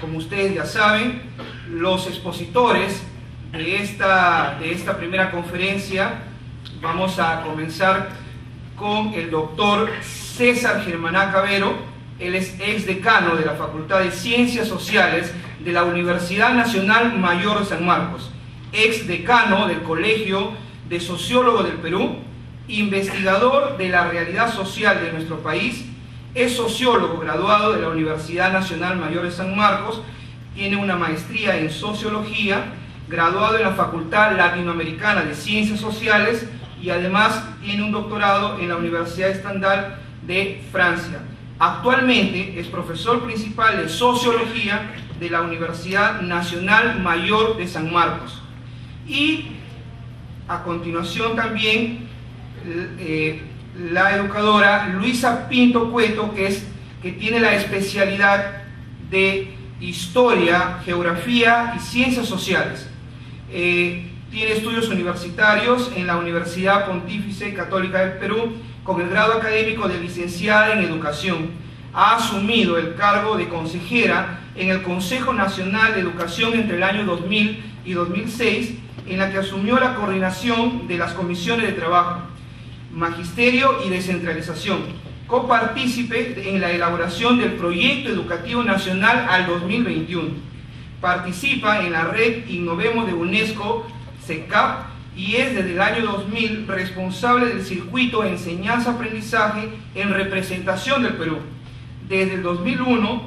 Como ustedes ya saben, los expositores de esta primera conferencia, vamos a comenzar con el doctor César Germaná Cavero. Él es exdecano de la Facultad de Ciencias Sociales de la Universidad Nacional Mayor de San Marcos, exdecano del Colegio de Sociólogos del Perú, investigador de la realidad social de nuestro país, es sociólogo graduado de la Universidad Nacional Mayor de San Marcos, tiene una maestría en Sociología, graduado en la Facultad Latinoamericana de Ciencias Sociales y además tiene un doctorado en la Universidad Estandarte de Francia. Actualmente es profesor principal de Sociología de la Universidad Nacional Mayor de San Marcos. Y a continuación también la educadora Luisa Pinto Cueto, que tiene la especialidad de Historia, Geografía y Ciencias Sociales. Tiene estudios universitarios en la Universidad Pontificia Católica del Perú con el grado académico de licenciada en Educación. Ha asumido el cargo de consejera en el Consejo Nacional de Educación entre el año 2000 y 2006, en la que asumió la coordinación de las comisiones de trabajo, magisterio y descentralización. Copartícipe en la elaboración del Proyecto Educativo Nacional al 2021. Participa en la red Innovemos de UNESCO, CECAP, y es desde el año 2000 responsable del circuito de enseñanza-aprendizaje en representación del Perú. Desde el 2001,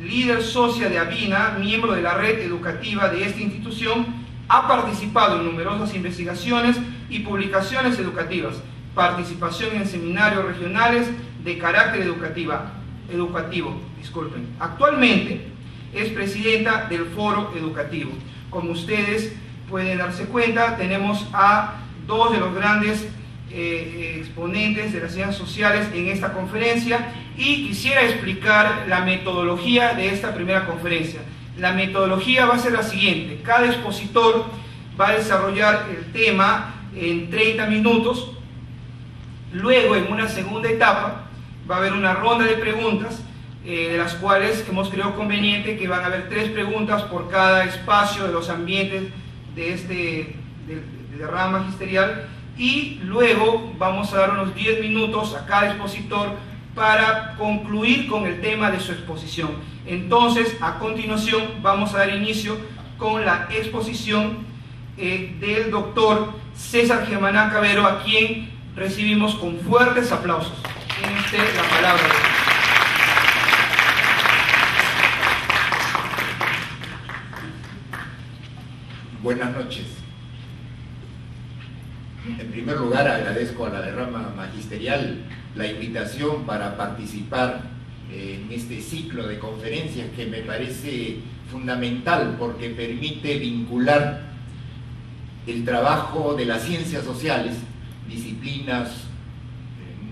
líder socia de ABINA, miembro de la red educativa de esta institución, ha participado en numerosas investigaciones y publicaciones educativas, participación en seminarios regionales de carácter educativo. Actualmente es presidenta del Foro Educativo. Como ustedes pueden darse cuenta, tenemos a dos de los grandes exponentes de las ciencias sociales en esta conferencia, y quisiera explicar la metodología de esta primera conferencia. La metodología va a ser la siguiente: cada expositor va a desarrollar el tema en 30 minutos, luego en una segunda etapa va a haber una ronda de preguntas, de las cuales hemos creído conveniente que van a haber 3 preguntas por cada espacio de los ambientes de la rama magisterial, y luego vamos a dar unos 10 minutos a cada expositor para concluir con el tema de su exposición. Entonces, a continuación vamos a dar inicio con la exposición del doctor César Germaná Cavero, a quien recibimos con fuertes aplausos. Tiene usted la palabra. Buenas noches. En primer lugar, agradezco a la rama magisterial la invitación para participar en este ciclo de conferencias que me parece fundamental porque permite vincular el trabajo de las ciencias sociales, disciplinas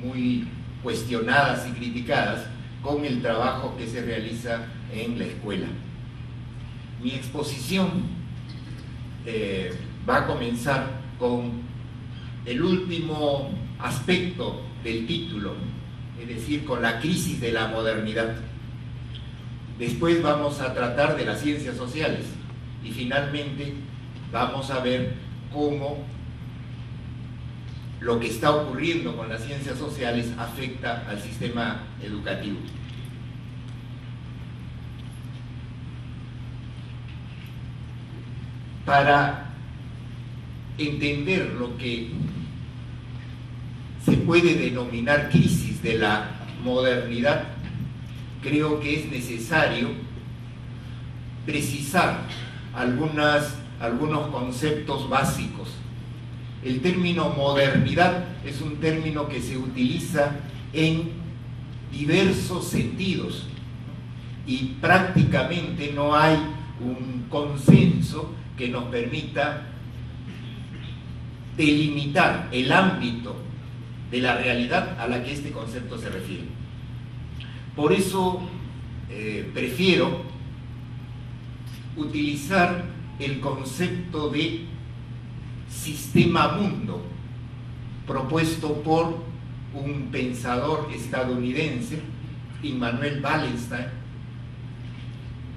muy cuestionadas y criticadas, con el trabajo que se realiza en la escuela. Mi exposición va a comenzar con el último aspecto del título, es decir, con la crisis de la modernidad. Después vamos a tratar de las ciencias sociales y finalmente vamos a ver cómo lo que está ocurriendo con las ciencias sociales afecta al sistema educativo. Para entender lo que se puede denominar crisis de la modernidad, creo que es necesario precisar algunos conceptos básicos. El término modernidad es un término que se utiliza en diversos sentidos y prácticamente no hay un consenso que nos permita delimitar el ámbito de la realidad a la que este concepto se refiere. Por eso prefiero utilizar el concepto de sistema mundo propuesto por un pensador estadounidense, Immanuel Wallenstein,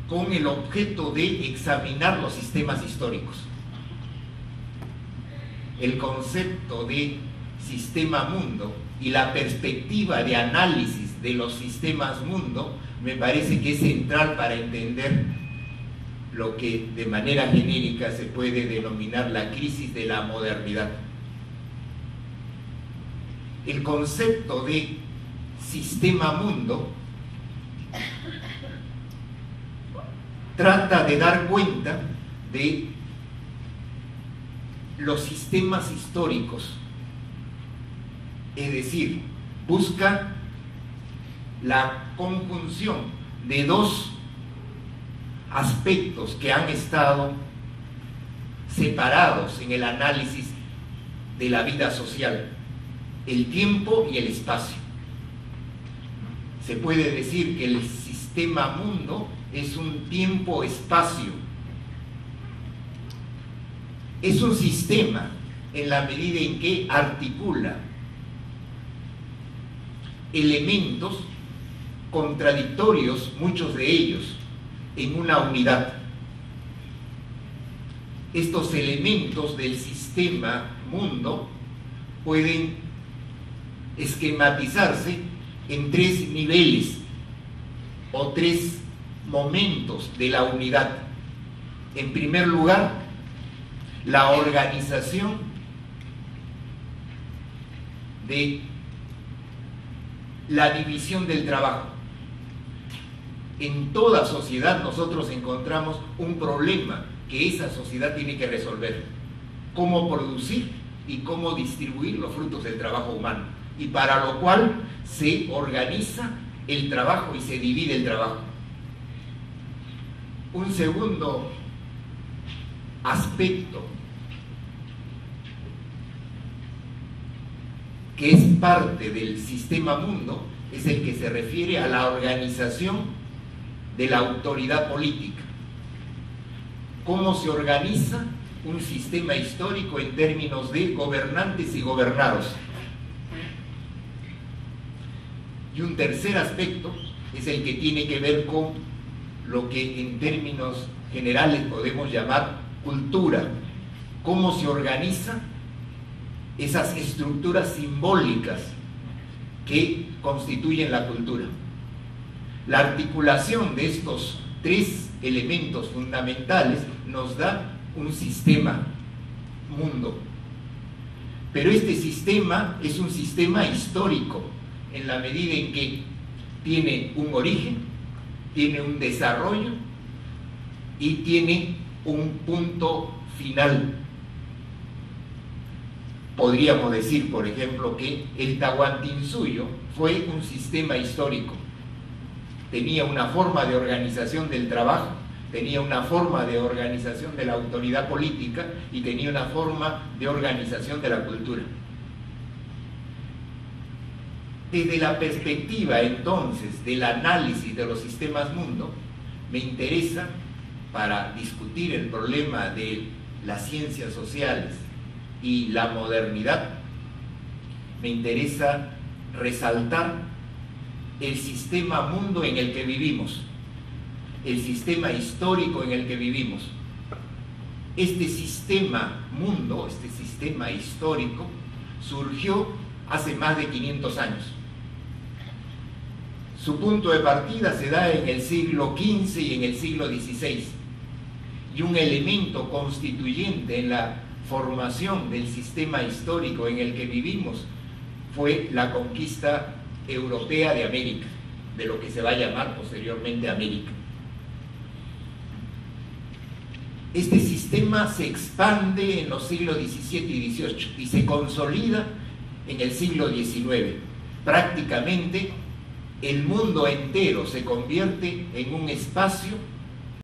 con el objeto de examinar los sistemas históricos. El concepto de sistema mundo y la perspectiva de análisis de los sistemas mundo me parece que es central para entender lo que de manera genérica se puede denominar la crisis de la modernidad. El concepto de sistema mundo trata de dar cuenta de los sistemas históricos, es decir, busca la conjunción de dos aspectos que han estado separados en el análisis de la vida social: el tiempo y el espacio. Se puede decir que el sistema mundo es un tiempo-espacio. Es un sistema en la medida en que articula elementos contradictorios, muchos de ellos, en una unidad. Estos elementos del sistema mundo pueden esquematizarse en tres niveles o tres momentos de la unidad. En primer lugar, la organización de la división del trabajo. En toda sociedad nosotros encontramos un problema que esa sociedad tiene que resolver: cómo producir y cómo distribuir los frutos del trabajo humano, y para lo cual se organiza el trabajo y se divide el trabajo. Un segundo aspecto que es parte del sistema mundo es el que se refiere a la organización de la autoridad política. Cómo se organiza un sistema histórico en términos de gobernantes y gobernados. Y un tercer aspecto es el que tiene que ver con lo que en términos generales podemos llamar cultura. Cómo se organiza esas estructuras simbólicas que constituyen la cultura. La articulación de estos tres elementos fundamentales nos da un sistema mundo. Pero este sistema es un sistema histórico, en la medida en que tiene un origen, tiene un desarrollo y tiene un punto final. Podríamos decir, por ejemplo, que el Tahuantinsuyo fue un sistema histórico. Tenía una forma de organización del trabajo, tenía una forma de organización de la autoridad política y tenía una forma de organización de la cultura. Desde la perspectiva, entonces, del análisis de los sistemas mundo, me interesa, para discutir el problema de las ciencias sociales y la modernidad, me interesa resaltar el sistema mundo en el que vivimos, el sistema histórico en el que vivimos. Este sistema mundo, este sistema histórico, surgió hace más de 500 años. Su punto de partida se da en el siglo XV y en el siglo XVI, y un elemento constituyente en la formación del sistema histórico en el que vivimos fue la conquista europea de América, de lo que se va a llamar posteriormente América. Este sistema se expande en los siglos XVII y XVIII y se consolida en el siglo XIX. Prácticamente el mundo entero se convierte en un espacio